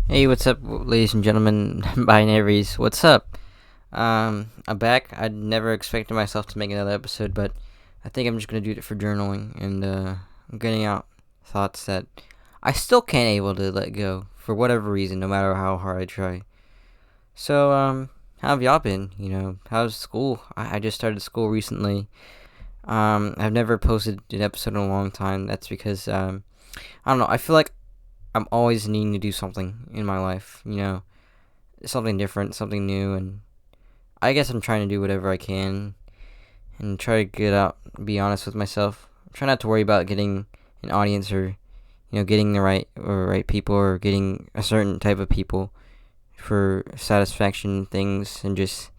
Hey, what's up, ladies and gentlemen, binaries? What's up? I'm back. I never expected myself to make another episode, but I think I'm just gonna do it for journaling and I'm getting out thoughts that I still can't able to let go for whatever reason, no matter how hard I try. So, how have y'all been? How's school? I just started school recently. I've never posted an episode in a long time. That's because I don't know. I feel like I'm always needing to do something in my life. Something different, something new, and I guess I'm trying to do whatever I can and try to get out, be honest with myself. Try not to worry about getting an audience or getting the right people or getting a certain type of people for satisfaction things and just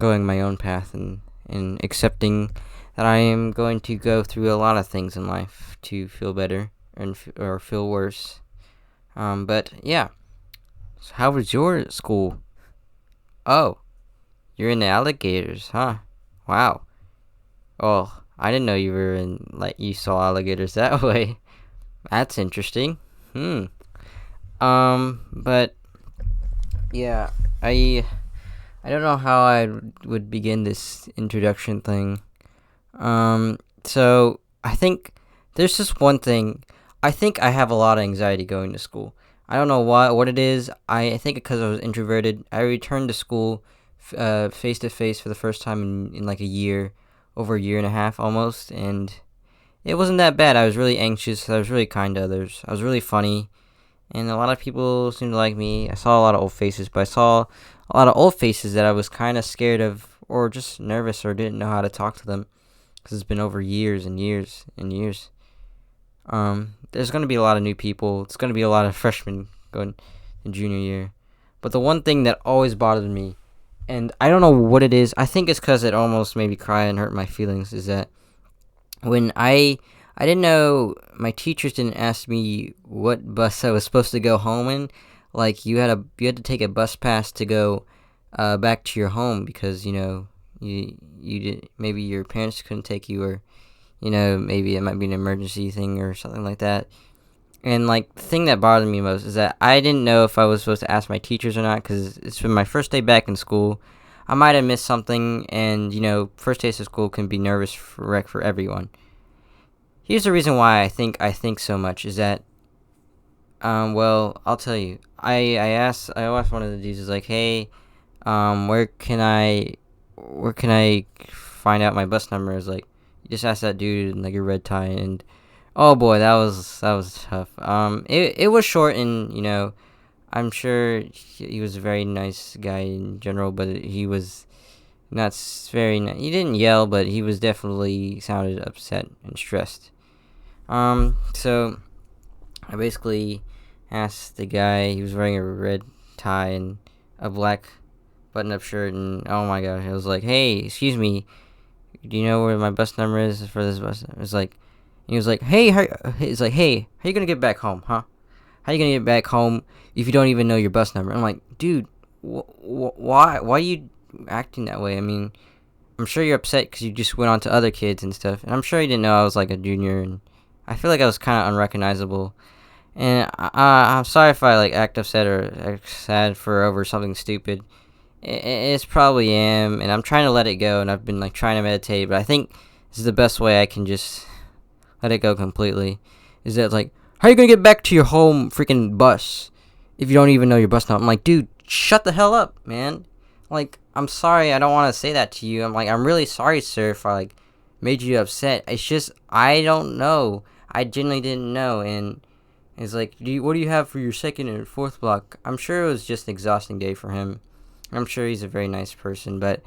going my own path and accepting that I am going to go through a lot of things in life to feel better or feel worse. But yeah. So how was your school? Oh, you're in the alligators, huh? Wow. Oh, I didn't know you were in you saw alligators that way. That's interesting. Hmm. But yeah, I don't know how I would begin this introduction thing. So I think there's just one thing. I think I have a lot of anxiety going to school. I don't know what it is. I think because I was introverted. I returned to school face to face for the first time in like a year, over a year and a half almost, and it wasn't that bad. I was really anxious. I was really kind to others. I was really funny, and a lot of people seemed to like me. I saw a lot of old faces, but I saw a lot of old faces that I was kind of scared of, or just nervous, or didn't know how to talk to them, because it's been over years and years and years. There's gonna be a lot of new people. It's gonna be a lot of freshmen going in junior year. But the one thing that always bothered me, and I don't know what it is. I think it's because it almost made me cry and hurt my feelings. Is that when I didn't know, my teachers didn't ask me what bus I was supposed to go home in. Like you had to take a bus pass to go back to your home because you did, maybe your parents couldn't take you, or maybe it might be an emergency thing or something like that. And like the thing that bothered me most is that I didn't know if I was supposed to ask my teachers or not, because it's been my first day back in school. I might have missed something, and first days of school can be nervous wreck for everyone. Here's the reason why I think so much is that well, I'll tell you. I asked one of the dudes, is like, hey, where can I find out my bus number? Is like, you just ask that dude in like a red tie, and oh boy, that was tough. It was short, and I'm sure he was a very nice guy in general, but he was not very. He didn't yell, but he was definitely sounded upset and stressed. So I basically asked the guy. He was wearing a red tie and a black button-up shirt, and oh my god, I was like, "Hey, excuse me, do you know where my bus number is for this bus?" It was like, he was like, "Hey, he's like, hey, how you gonna get back home, huh? How you gonna get back home if you don't even know your bus number?" I'm like, "Dude, why are you acting that way? I mean, I'm sure you're upset because you just went on to other kids and stuff, and I'm sure you didn't know I was like a junior, and I feel like I was kind of unrecognizable." And I'm sorry if I like act upset or act sad for over something stupid. It's probably am, and I'm trying to let it go, and I've been like trying to meditate, but I think this is the best way I can just let it go completely. Is that like, how are you gonna get back to your home freaking bus if you don't even know your bus number? I'm like, dude, shut the hell up, man. Like, I'm sorry, I don't want to say that to you. I'm like, I'm really sorry, sir, if I like made you upset. It's just I don't know. I genuinely didn't know, and it's like, what do you have for your second and fourth block? I'm sure it was just an exhausting day for him. I'm sure he's a very nice person, but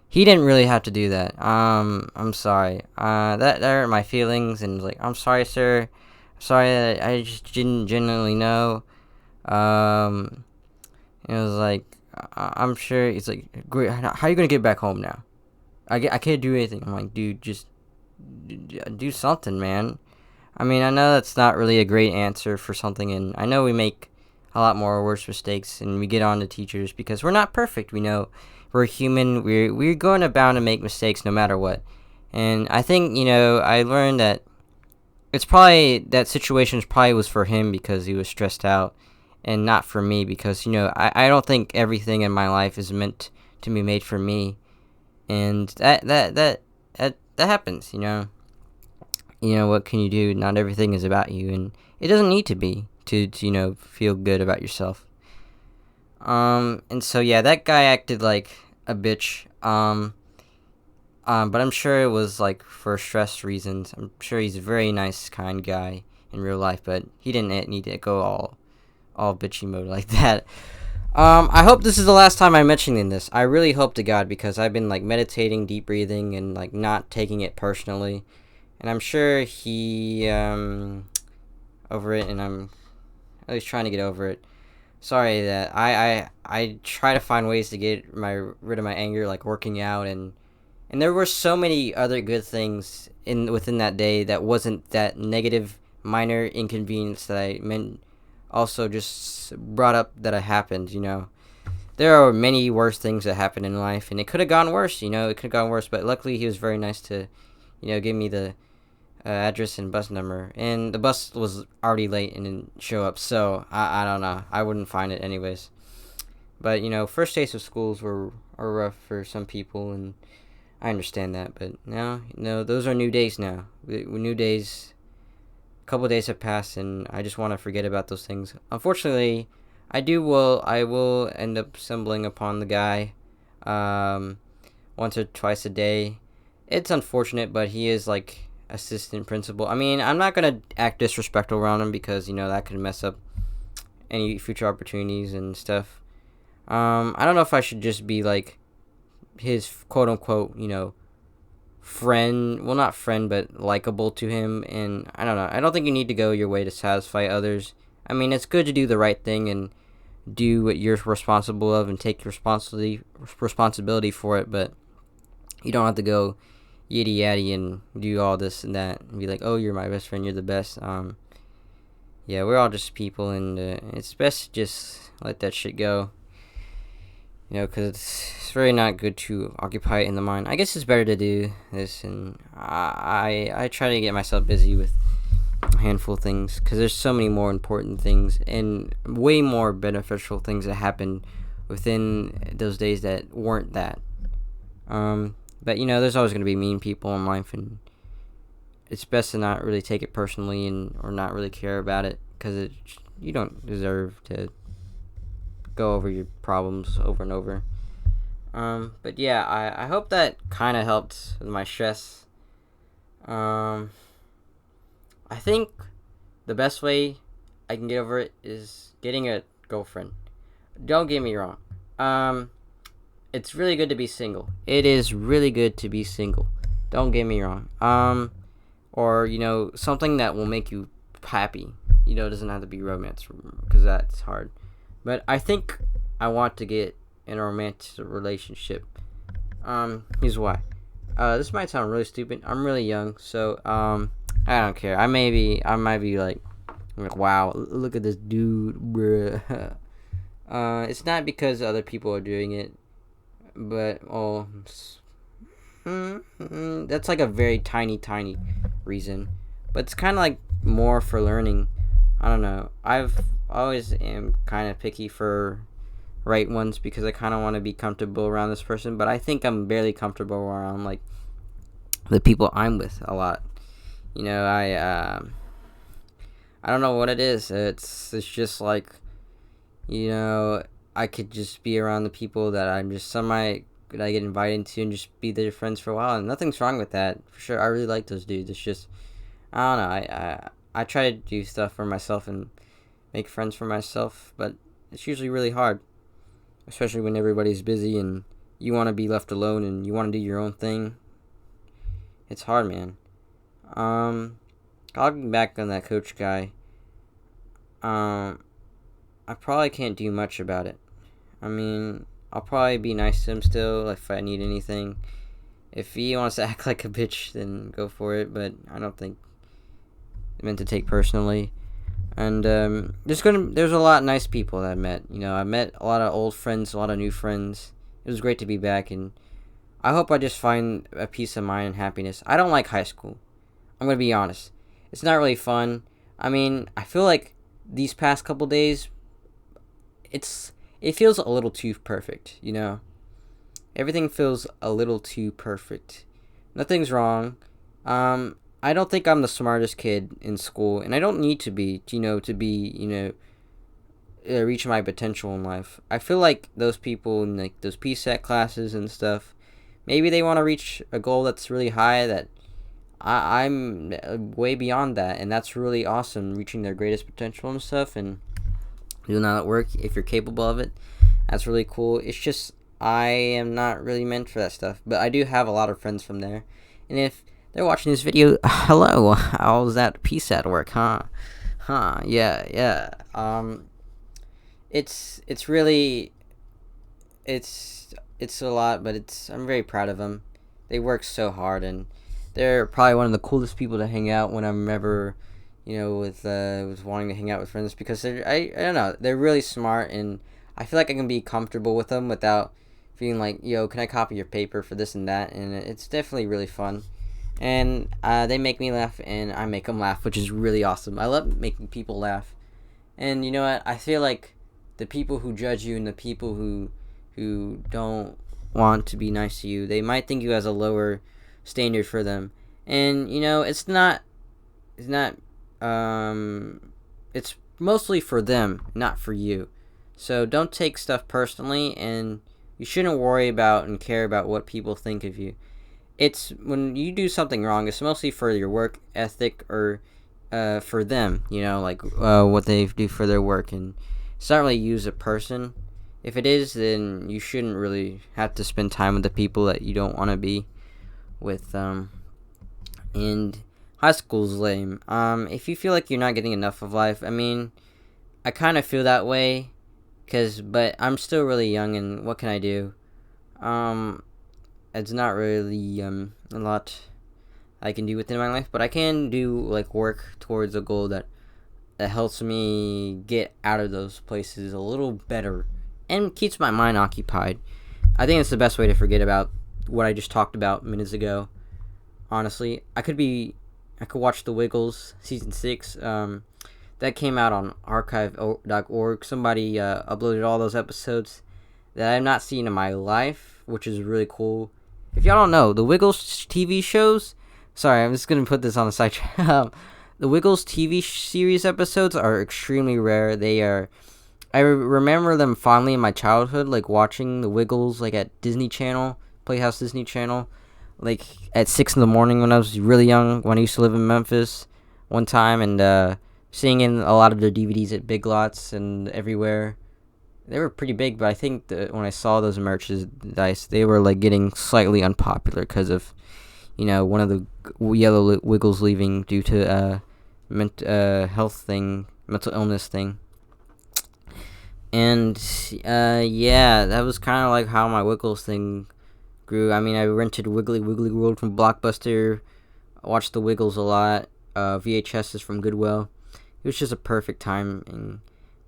he didn't really have to do that. I'm sorry. That hurt my feelings, and like, I'm sorry, sir. Sorry that I just didn't genuinely know. Um, it was like, I'm sure. It's like, great. How are you gonna get back home now? I can't do anything. I'm like, dude, just do something, man. I mean, I know that's not really a great answer for something, and I know we make a lot more worse mistakes, and we get on to teachers because we're not perfect. We know we're human. We're going to bound to make mistakes no matter what. And I think I learned that it's probably that situation probably was for him because he was stressed out, and not for me, because I don't think everything in my life is meant to be made for me, and that happens. What can you do? Not everything is about you, and it doesn't need to be to feel good about yourself. And so yeah, that guy acted like a bitch. But I'm sure it was like for stress reasons. I'm sure he's a very nice, kind guy in real life, but he didn't need to go all bitchy mode like that. I hope this is the last time I'm mentioning this. I really hope to God, because I've been like meditating, deep breathing, and like not taking it personally. And I'm sure he over it, and I'm at least trying to get over it. Sorry that I try to find ways to get rid of my anger, like working out, and there were so many other good things within that day that wasn't that negative minor inconvenience that I meant also just brought up that it happened. There are many worse things that happen in life, and it could have gone worse. It could have gone worse, but luckily he was very nice to give me the address and bus number, and the bus was already late and didn't show up, so I don't know, I wouldn't find it anyways. But first days of schools are rough for some people, and I understand that. But now, those are new days now. New days. A couple of days have passed, and I just want to forget about those things. Unfortunately, I will end up stumbling upon the guy once or twice a day. It's unfortunate, but he is like assistant principal. I mean, I'm not gonna act disrespectful around him, because that could mess up any future opportunities and stuff. I don't know if I should just be like his quote unquote, friend. Well, not friend, but likable to him. And I don't know. I don't think you need to go your way to satisfy others. I mean, it's good to do the right thing and do what you're responsible of and take responsibility for it, but you don't have to go yitty yaddy and do all this and that and be like, oh, you're my best friend, you're the best. Yeah, we're all just people, and it's best to just let that shit go. Because it's very not good to occupy it in the mind. I guess it's better to do this, and I try to get myself busy with a handful of things, because there's so many more important things and way more beneficial things that happen within those days that weren't that. But there's always going to be mean people in life, and it's best to not really take it personally or not really care about it, because you don't deserve to go over your problems over and over. But yeah, I hope that kind of helped with my stress. I think the best way I can get over it is getting a girlfriend. Don't get me wrong. It's really good to be single. It is really good to be single. Don't get me wrong. Or something that will make you happy. It doesn't have to be romance, because that's hard. But I think I want to get in a romantic relationship. Here's why. This might sound really stupid. I'm really young, so I don't care. I might be like, wow, look at this dude, bruh. It's not because other people are doing it, but that's like a very tiny reason. But it's kind of like more for learning. I don't know. I've always am kind of picky for right ones, because I kind of want to be comfortable around this person, but I think I'm barely comfortable around like the people I'm with a lot. I don't know what it is. It's just like I could just be around the people that I'm just that I get invited to, and just be their friends for a while, and nothing's wrong with that for sure. I really like those dudes. It's just I don't know. I try to do stuff for myself and make friends for myself, but it's usually really hard, especially when everybody's busy and you want to be left alone and you want to do your own thing. It's hard, man. I'll get back on that coach guy. I probably can't do much about it. I mean, I'll probably be nice to him still if I need anything. If he wants to act like a bitch, then go for it, but I don't think it's meant to take personally. And there's a lot of nice people that I met. I met a lot of old friends, a lot of new friends. It was great to be back, and I hope I just find a peace of mind and happiness. I don't like high school. I'm gonna be honest. It's not really fun. I mean, I feel like these past couple days it feels a little too perfect, you know. Everything feels a little too perfect. Nothing's wrong. I don't think I'm the smartest kid in school, and I don't need to be, to be, reach my potential in life. I feel like those people in like those PSET classes and stuff, maybe they want to reach a goal that's really high that I'm way beyond that, and that's really awesome, reaching their greatest potential and stuff, and doing all that work if you're capable of it. That's really cool. It's just I am not really meant for that stuff, but I do have a lot of friends from there, and if they're watching this video, hello, how's that PSAT work, huh? Yeah. It's really it's a lot, but I'm very proud of them. They work so hard, and they're probably one of the coolest people to hang out when I'm ever, with wanting to hang out with friends, because I don't know, they're really smart, and I feel like I can be comfortable with them without feeling like, yo, can I copy your paper for this and that, and it's definitely really fun. And they make me laugh, and I make them laugh, which is really awesome. I love making people laugh. And you know what? I feel like the people who judge you and the people who don't want to be nice to you, they might think you as a lower standard for them. And it's mostly for them, not for you. So don't take stuff personally, and you shouldn't worry about and care about what people think of you. It's when you do something wrong, it's mostly for your work ethic, or for them, what they do for their work, and it's not really you as a person. If it is, then you shouldn't really have to spend time with the people that you don't want to be with. And high school's lame. If you feel like you're not getting enough of life, I mean, I kind of feel that way, but I'm still really young, and what can I do? It's not really a lot I can do within my life, but I can do like work towards a goal that helps me get out of those places a little better and keeps my mind occupied. I think it's the best way to forget about what I just talked about minutes ago. Honestly, I could watch The Wiggles season 6. That came out on archive.org. Somebody uploaded all those episodes that I've not seen in my life, which is really cool. If y'all don't know, the Wiggles TV shows... Sorry, I'm just going to put this on the side. The Wiggles TV series episodes are extremely rare. I remember them fondly in my childhood, like watching the Wiggles like at Disney Channel, Playhouse Disney Channel, like at 6 in the morning when I was really young, when I used to live in Memphis one time, and seeing in a lot of their DVDs at Big Lots and everywhere. They were pretty big, but I think that when I saw those merchandise, they were like getting slightly unpopular because of, one of the yellow Wiggles leaving due to mental illness thing. And yeah, that was kind of like how my Wiggles thing grew. I mean, I rented Wiggly World from Blockbuster, watched the Wiggles a lot, VHSs from Goodwill. It was just a perfect time.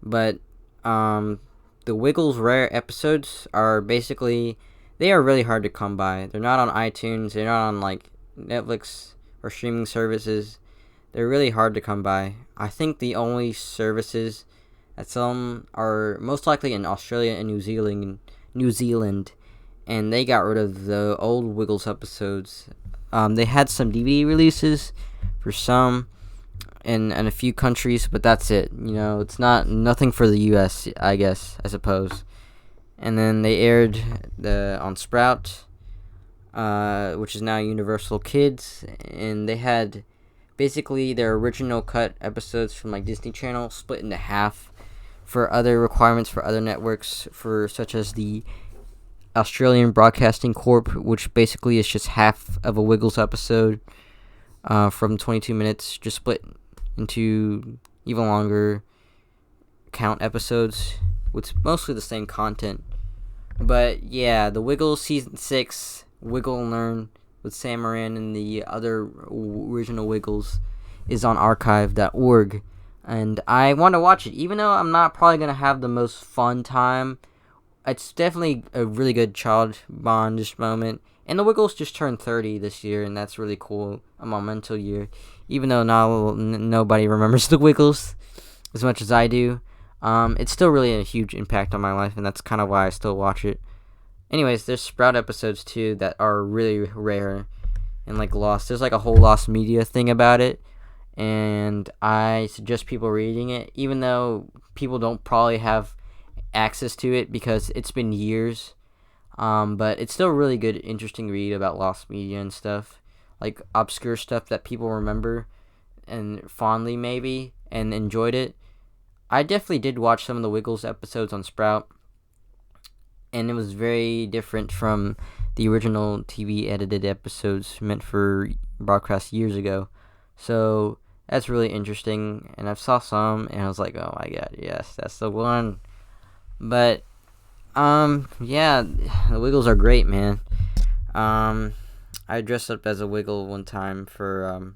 But the Wiggles rare episodes are basically, they are really hard to come by. They're not on iTunes, they're not on like Netflix or streaming services. They're really hard to come by. I think the only services that sell them are most likely in Australia and New Zealand, and they got rid of the old Wiggles episodes. They had some DVD releases for some in a few countries, but that's it. It's nothing for the US, I suppose. And then they aired on Sprout, which is now Universal Kids, and they had basically their original cut episodes from like Disney Channel split into half for other requirements for other networks, such as the Australian Broadcasting Corp, which basically is just half of a Wiggles episode from 22 minutes, just split into even longer count episodes with mostly the same content. But yeah, the Wiggles season 6, Wiggle and Learn with Sam Moran and the other original Wiggles, is on archive.org. And I want to watch it, even though I'm not probably going to have the most fun time. It's definitely a really good child bondish moment. And the Wiggles just turned 30 this year, and that's really cool. A monumental year. Even though now nobody remembers the Wiggles as much as I do. It's still really a huge impact on my life, and that's kind of why I still watch it. Anyways, there's Sprout episodes too that are really rare and like Lost. There's like a whole Lost media thing about it, and I suggest people reading it, even though people don't probably have access to it because it's been years. But it's still a really good, interesting read about lost media and stuff, like obscure stuff that people remember and fondly maybe and enjoyed it. I definitely did watch some of the Wiggles episodes on Sprout, and it was very different from the original TV edited episodes meant for broadcast years ago. So that's really interesting, and I've saw some, and I was like, oh my god, yes, that's the one. But yeah, the Wiggles are great, man. I dressed up as a Wiggle one time for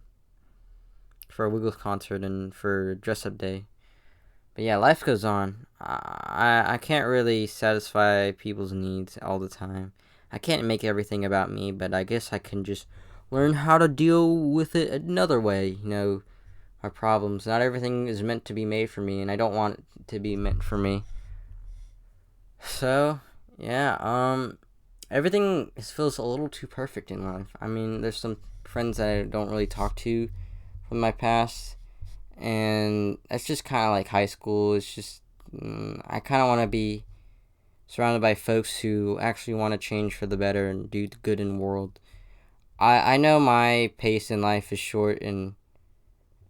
a Wiggles concert and for dress up day. But yeah, life goes on. I can't really satisfy people's needs all the time. I can't make everything about me, but I guess I can just learn how to deal with it another way. My problems. Not everything is meant to be made for me, and I don't want it to be meant for me. So, yeah, everything feels a little too perfect in life. I mean, there's some friends that I don't really talk to from my past, and that's just kind of like high school. It's just, I kind of want to be surrounded by folks who actually want to change for the better and do good in the world. I know my pace in life is short, and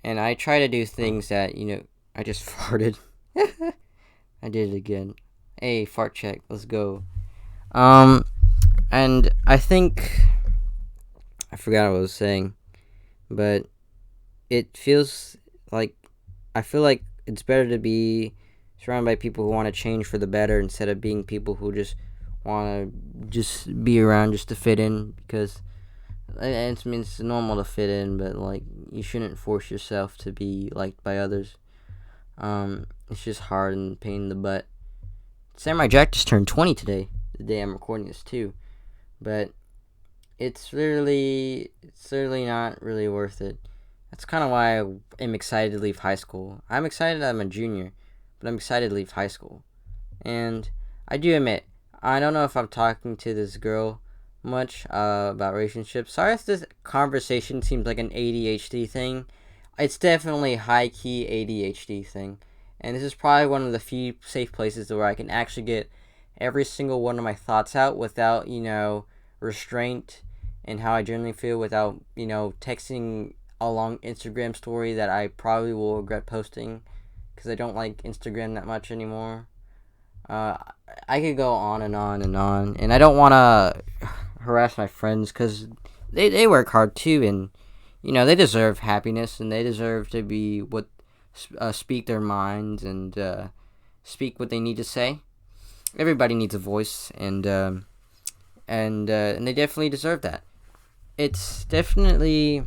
I try to do things that, I just farted. I did it again. Hey, fart check. Let's go. And I think I forgot what I was saying, but it feels like I feel like it's better to be surrounded by people who want to change for the better instead of being people who just want to just be around just to fit in, because it's normal to fit in, but like you shouldn't force yourself to be liked by others. It's just hard and pain in the butt. Samurai Jack just turned 20 today, the day I'm recording this too, but it's really not really worth it. That's kind of why I am excited to leave high school. I'm excited that I'm a junior, but I'm excited to leave high school. And I do admit, I don't know if I'm talking to this girl much about relationships. Sorry if this conversation seems like an ADHD thing. It's definitely a high-key ADHD thing. And this is probably one of the few safe places where I can actually get every single one of my thoughts out without, restraint and how I generally feel, without, texting a long Instagram story that I probably will regret posting because I don't like Instagram that much anymore. I could go on and on and on, and I don't want to harass my friends because they work hard too, and, they deserve happiness, and they deserve to be speak their minds and speak what they need to say. Everybody needs a voice, and they definitely deserve that. It's definitely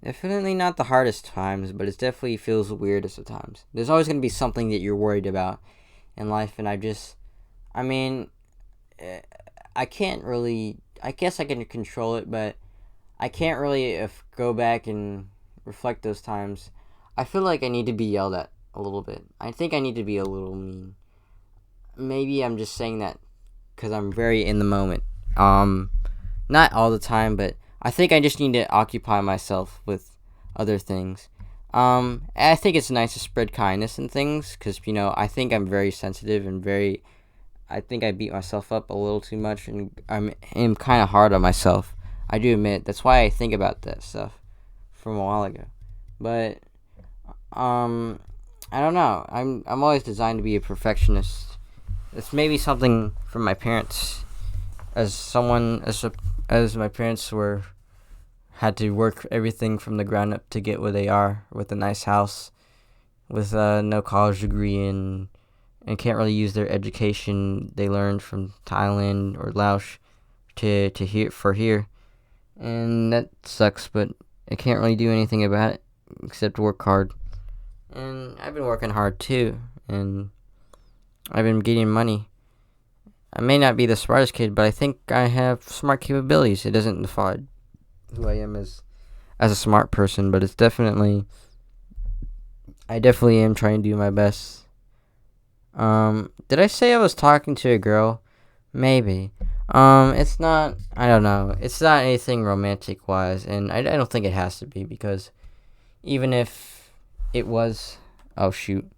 not the hardest times, but it definitely feels the weirdest of times. There's always going to be something that you're worried about in life, and I can't really, I guess I can control it, but I can't really go back and reflect those times. I feel like I need to be yelled at a little bit. I think I need to be a little mean. Maybe I'm just saying that because I'm very in the moment. Not all the time, but I think I just need to occupy myself with other things. I think it's nice to spread kindness and things because, I think I'm very sensitive and I think I beat myself up a little too much, and I'm kind of hard on myself. I do admit. That's why I think about that stuff from a while ago. But I don't know. I'm always designed to be a perfectionist. It's maybe something from my parents, as my parents had to work everything from the ground up to get where they are, with a nice house, with no college degree, and can't really use their education they learned from Thailand or Laos to here. And that sucks, but I can't really do anything about it except work hard. And I've been working hard too, and I've been getting money. I may not be the smartest kid, but I think I have smart capabilities. It doesn't define who I am as a smart person, but it's definitely, I definitely am trying to do my best. Did I say I was talking to a girl? Maybe. It's not. I don't know. It's not anything romantic wise, and I don't think it has to be because even if it was, oh shoot,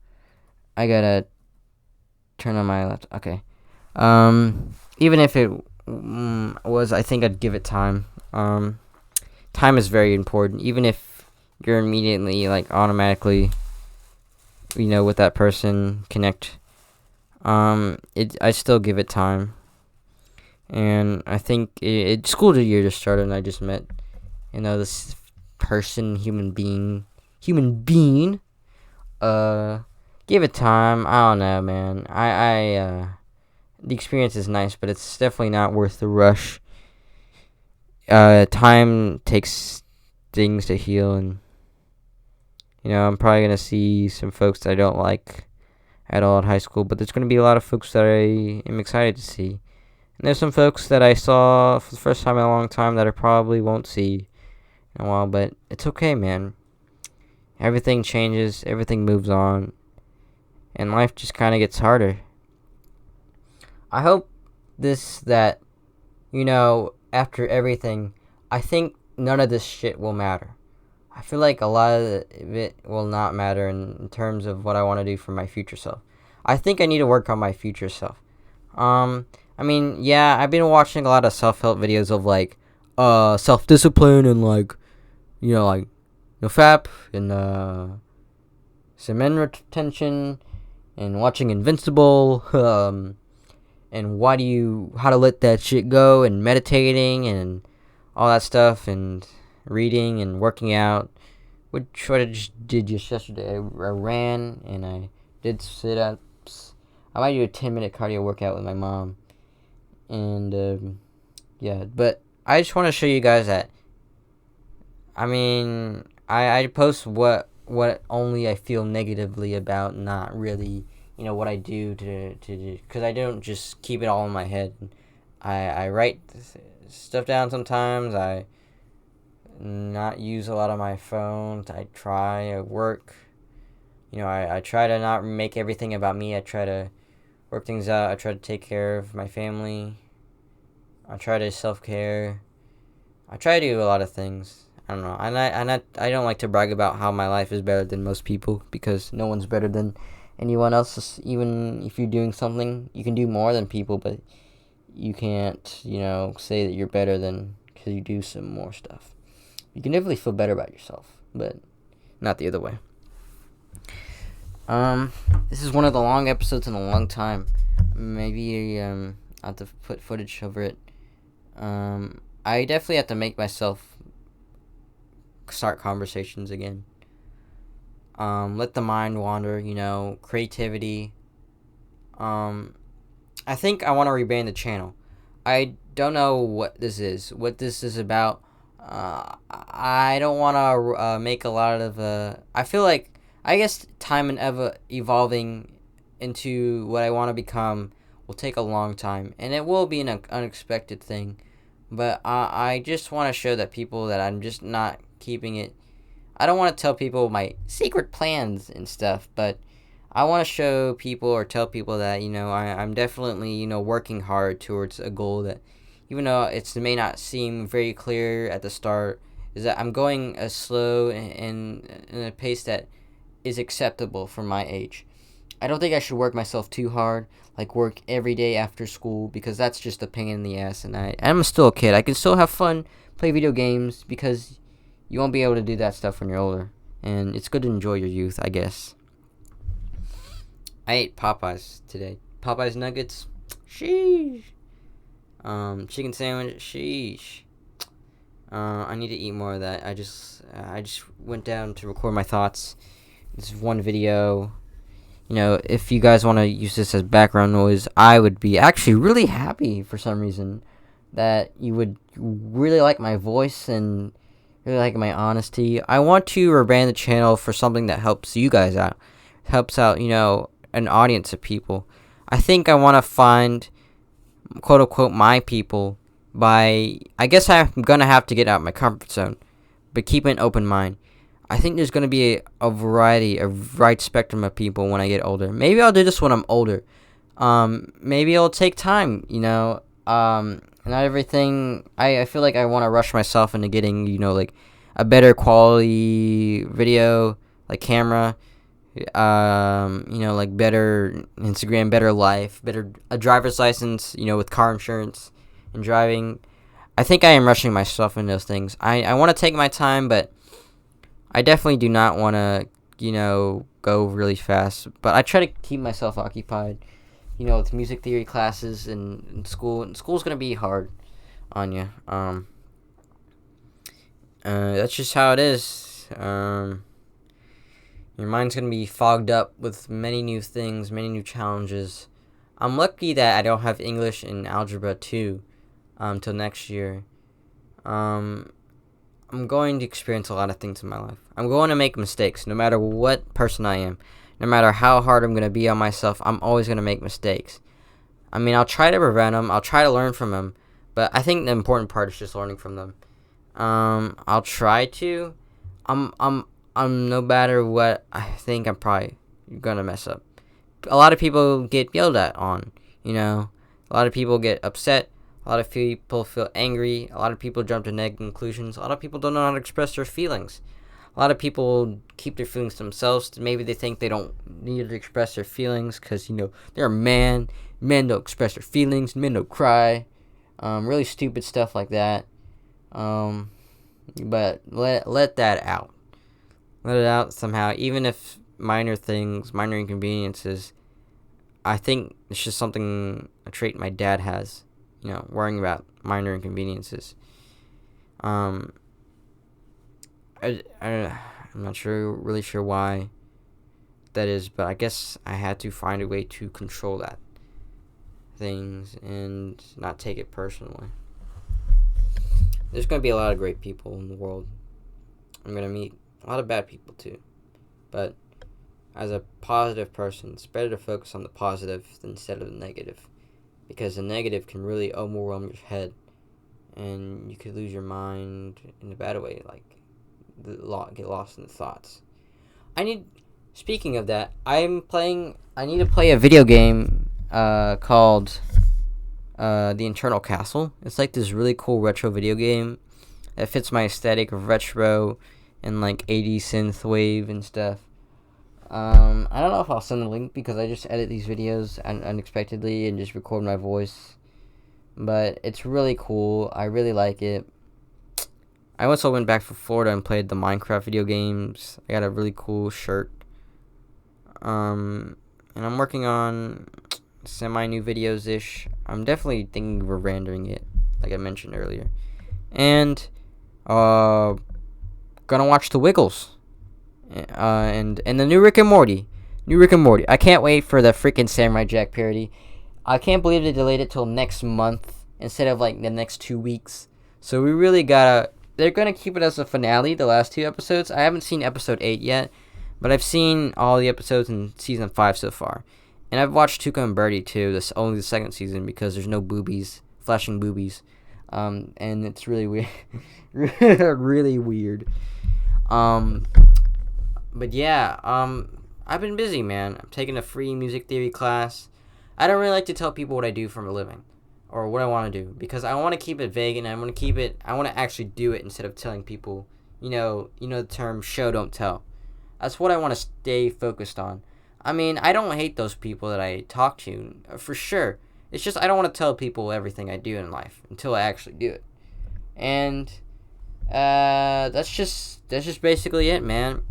I gotta turn on my laptop. Okay. Even if it was, I think I'd give it time. Time is very important. Even if you're immediately like automatically, with that person connect. I still give it time, and I think school year just started, and I just met, this person, human being. Uh, give it time. I don't know, man. The experience is nice, but it's definitely not worth the rush. Time takes things to heal, and I'm probably gonna see some folks that I don't like at all in high school, but there's gonna be a lot of folks that I am excited to see, and there's some folks that I saw for the first time in a long time that I probably won't see in a while, but it's okay, man. Everything changes, everything moves on, and life just kind of gets harder. I hope that after everything, I think none of this shit will matter. I feel like a lot of it will not matter in terms of what I want to do for my future self. I think I need to work on my future self. I mean, yeah, I've been watching a lot of self-help videos of like, self-discipline and like, like, no FAP and semen retention and watching Invincible, and how to let that shit go and meditating and all that stuff and reading and working out, which what I just did just yesterday. I ran and I did sit-ups. I might do a 10-minute cardio workout with my mom, and yeah. But I just want to show you guys that. I mean, I post what only I feel negatively about, not really what I do to because I don't just keep it all in my head. I write stuff down sometimes. I not use a lot of my phone. I work. I try to not make everything about me. I try to work things out. I try to take care of my family. I try to self-care. I try to do a lot of things. I don't know. I don't like to brag about how my life is better than most people, because no one's better than anyone else. Even if you're doing something, you can do more than people, but you can't, say that you're better than because you do some more stuff. You can definitely feel better about yourself, but not the other way. This is one of the long episodes in a long time. Maybe I'll have to put footage over it. I definitely have to make myself start conversations again. Let the mind wander, creativity. I think I want to rebrand the channel. I don't know what this is about. I don't want to make a lot of. I feel like, I guess, time and evolving into what I want to become will take a long time, and it will be an unexpected thing. But I just want to show that people that I'm just not keeping it. I don't want to tell people my secret plans and stuff, but I want to show people or tell people that, I'm definitely, working hard towards a goal that, even though it may not seem very clear at the start, is that I'm going a slow and in a pace that is acceptable for my age. I don't think I should work myself too hard, like work every day after school, because that's just a pain in the ass, and I'm still a kid. I can still have fun, play video games, because you won't be able to do that stuff when you're older, and it's good to enjoy your youth, I guess. I ate Popeyes today. Popeyes nuggets, sheesh. Chicken sandwich, sheesh. I need to eat more of that. I just went down to record my thoughts. This one video. If you guys want to use this as background noise, I would be actually really happy for some reason that you would really like my voice and really like my honesty. I want to rebrand the channel for something that helps you guys out. Helps out, an audience of people. I think I want to find, quote unquote, my people by, I guess I'm going to have to get out of my comfort zone, but keep an open mind. I think there's gonna be a variety, a right spectrum of people when I get older. Maybe I'll do this when I'm older. Maybe it'll take time. Not everything. I feel like I want to rush myself into getting like a better quality video, like camera. Like better Instagram, better life, better a driver's license. With car insurance and driving. I think I am rushing myself in those things. I want to take my time, but I definitely do not want to, go really fast. But I try to keep myself occupied, with music theory classes in school. And school's going to be hard on you. That's just how it is. Your mind's going to be fogged up with many new things, many new challenges. I'm lucky that I don't have English and Algebra 2 till next year. I'm going to experience a lot of things in my life. I'm going to make mistakes, no matter what person I am. No matter how hard I'm going to be on myself, I'm always going to make mistakes. I mean, I'll try to prevent them. I'll try to learn from them. But I think the important part is just learning from them. I'll try to. I'm no matter what, I think I'm probably going to mess up. A lot of people get yelled at on, A lot of people get upset. A lot of people feel angry. A lot of people jump to negative conclusions. A lot of people don't know how to express their feelings. A lot of people keep their feelings to themselves. Maybe they think they don't need to express their feelings because, they're a man. Men don't express their feelings. Men don't cry. Really stupid stuff like that. But let that out. Let it out somehow. Even if minor things, minor inconveniences, I think it's just something, a trait my dad has. Worrying about minor inconveniences. I'm not really sure why that is, but I guess I had to find a way to control that things and not take it personally. There's going to be a lot of great people in the world. I'm going to meet a lot of bad people too. But as a positive person, it's better to focus on the positive instead of the negative. Because the negative can really overwhelm your head. And you could lose your mind in a bad way. Like, get lost in the thoughts. Speaking of that, I need to play a video game called The Internal Castle. It's like this really cool retro video game that fits my aesthetic of retro and like 80s synth wave and stuff. I don't know if I'll send the link because I just edit these videos unexpectedly and just record my voice. But it's really cool. I really like it. I also went back to Florida and played the Minecraft video games. I got a really cool shirt. And I'm working on semi-new videos-ish. I'm definitely thinking of rendering it, like I mentioned earlier. And, gonna watch The Wiggles. And the new Rick and Morty. I can't wait for the freaking Samurai Jack parody. I can't believe they delayed it till next month instead of like the next 2 weeks. So we really gotta. They're gonna keep it as a finale. The last 2 episodes. I haven't seen episode 8 yet, but I've seen all the episodes in season 5 so far, and I've watched Tuca and Birdie too. This only the second season because there's no flashing boobies, and it's really weird, really weird. But yeah, I've been busy, man. I'm taking a free music theory class. I don't really like to tell people what I do for a living or what I want to do because I want to keep it vague and I want to actually do it instead of telling people, the term show don't tell. That's what I want to stay focused on. I mean, I don't hate those people that I talk to, for sure. It's just I don't want to tell people everything I do in life until I actually do it. And that's just basically it, man.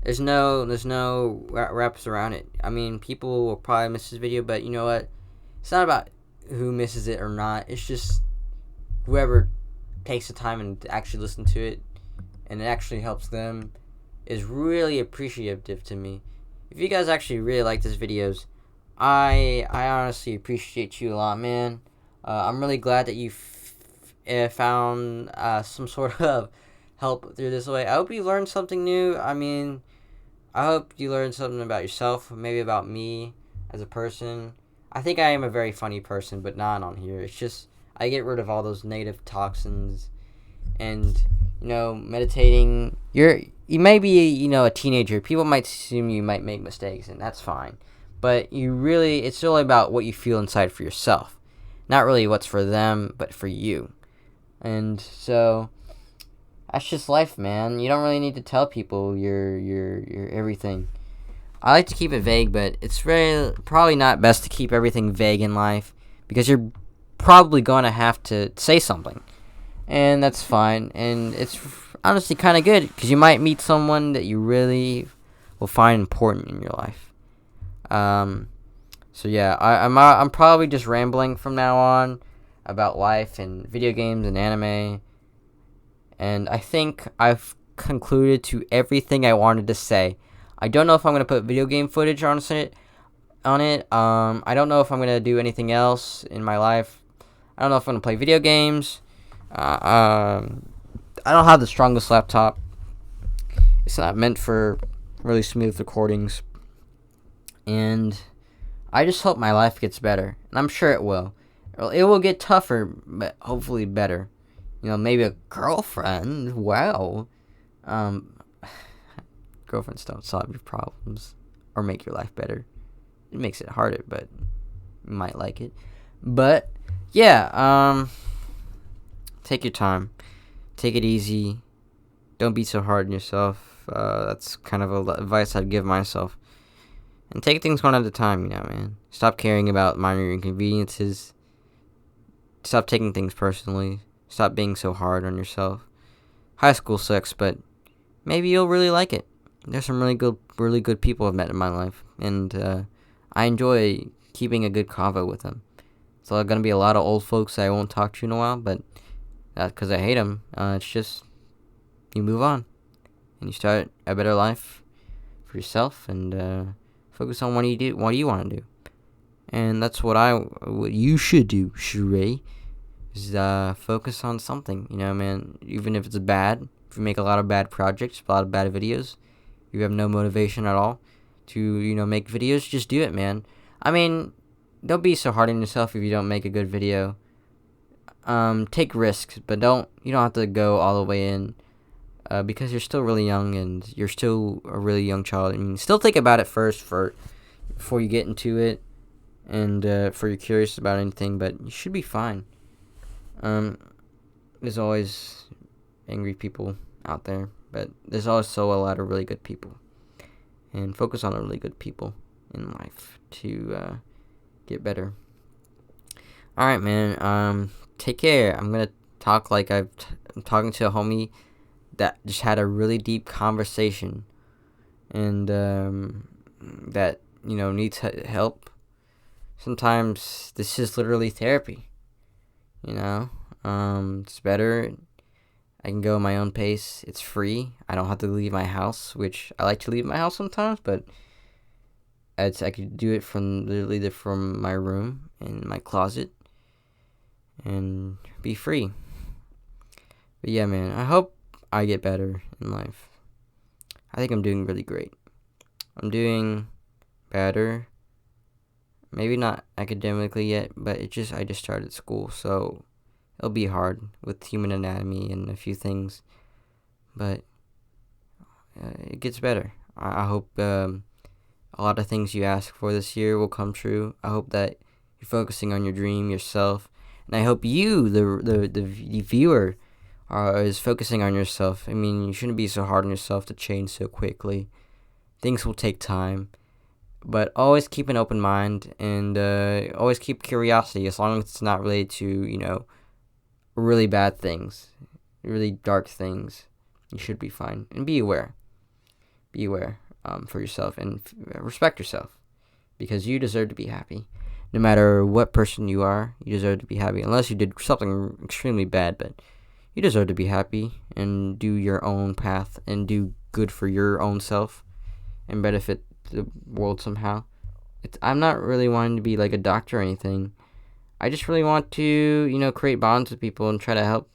There's no wraps around it. I mean, people will probably miss this video, but you know what? It's not about who misses it or not. It's just whoever takes the time and actually listen to it, and it actually helps them, is really appreciative to me. If you guys actually really like these videos, I honestly appreciate you a lot, man. I'm really glad that you found some sort of help through this way. I hope you learned something new. I mean, I hope you learned something about yourself, maybe about me as a person. I think I am a very funny person, but not on here. It's just I get rid of all those negative toxins and meditating. You may be, a teenager. People might assume you might make mistakes, and that's fine. But it's really about what you feel inside for yourself. Not really what's for them, but for you. And so that's just life, man. You don't really need to tell people your everything. I like to keep it vague, but it's probably not best to keep everything vague in life because you're probably going to have to say something. And that's fine. And it's honestly kind of good because you might meet someone that you really will find important in your life. So yeah, I'm probably just rambling from now on about life and video games and anime. And I think I've concluded to everything I wanted to say. I don't know if I'm gonna put video game footage on it. I don't know if I'm gonna do anything else in my life. I don't know if I'm gonna play video games. I don't have the strongest laptop. It's not meant for really smooth recordings. And I just hope my life gets better. And I'm sure it will. It will get tougher, but hopefully better. Maybe a girlfriend. Wow. Girlfriends don't solve your problems or make your life better. It makes it harder, but you might like it. But yeah, take your time. Take it easy. Don't be so hard on yourself. That's kind of advice I'd give myself. And take things one at a time, man. Stop caring about minor inconveniences. Stop taking things personally. Stop being so hard on yourself. High school sucks, but maybe you'll really like it. There's some really good people I've met in my life, and I enjoy keeping a good convo with them. So there's gonna be a lot of old folks I won't talk to in a while, but not because I hate them. It's just you move on and you start a better life for yourself, and focus on what you want to do. And that's what you should do, Charay, is focus on something. Man, even if it's bad, if you make a lot of bad projects, a lot of bad videos, you have no motivation at all to, make videos, just do it, man. I mean, don't be so hard on yourself if you don't make a good video. Take risks, but you don't have to go all the way in, because you're still really young and you're still a really young child. I mean, still think about it first before you get into it, and before you're curious about anything, but you should be fine. There's always angry people out there, but there's also a lot of really good people, and focus on the really good people in life to get better. All right, man. Take care. I'm gonna talk like I'm talking to a homie that just had a really deep conversation, and that needs help. Sometimes this is literally therapy. It's better. I can go at my own pace. It's free. I don't have to leave my house, which I like to leave my house sometimes, but I could do it from my room and my closet and be free. But yeah, man, I hope I get better in life. I think I'm doing really great. I'm doing better. Maybe not academically yet, but I just started school, so it'll be hard with human anatomy and a few things, but it gets better. I hope a lot of things you ask for this year will come true. I hope that you're focusing on your dream, yourself, and I hope you, the viewer, is focusing on yourself. I mean, you shouldn't be so hard on yourself to change so quickly. Things will take time. But always keep an open mind, and always keep curiosity, as long as it's not related to, really bad things, really dark things. You should be fine. And be aware. Be aware for yourself, and respect yourself, because you deserve to be happy. No matter what person you are, you deserve to be happy. Unless you did something extremely bad, but you deserve to be happy and do your own path and do good for your own self and benefit the world somehow. I'm not really wanting to be like a doctor or anything. I just really want to, create bonds with people and try to help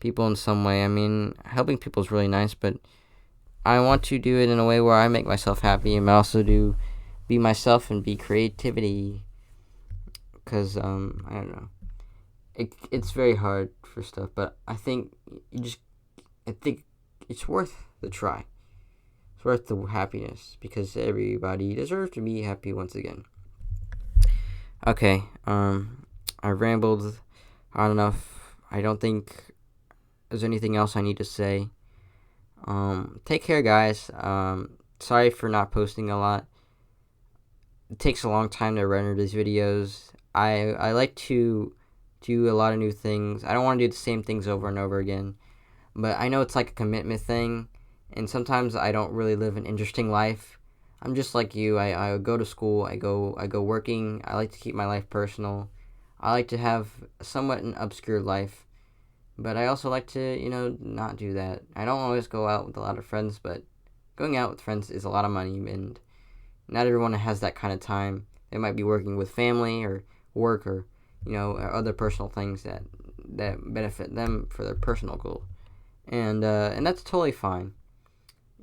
people in some way. I mean, helping people is really nice, but I want to do it in a way where I make myself happy and also be myself and be creativity. Because, I don't know. It's very hard for stuff, but I think you just I think it's worth the try. It's worth the happiness because everybody deserves to be happy once again. Okay, I rambled on enough. I don't think there's anything else I need to say. Take care, guys. Sorry for not posting a lot. It takes a long time to render these videos. I like to do a lot of new things. I don't want to do the same things over and over again. But I know it's like a commitment thing, and sometimes I don't really live an interesting life. I'm just like you. I go to school. I go working. I like to keep my life personal. I like to have somewhat an obscure life, but I also like to not do that. I don't always go out with a lot of friends, but going out with friends is a lot of money, and not everyone has that kind of time. They might be working with family or work or or other personal things that benefit them for their personal goal, and that's totally fine.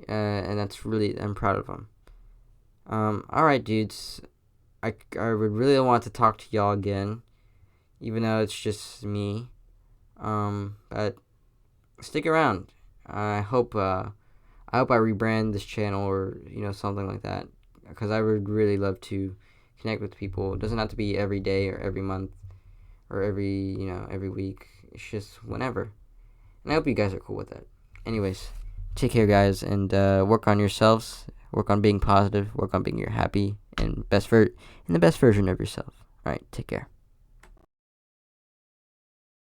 And that's really I'm proud of them. All right, dudes. I would really want to talk to y'all again, even though it's just me. But stick around. I hope I rebrand this channel or something like that, because I would really love to connect with people. It doesn't have to be every day or every month or every week. It's just whenever. And I hope you guys are cool with that. Anyways, take care, guys, and work on yourselves. Work on being positive. Work on being your happy and the best version of yourself. All right, take care.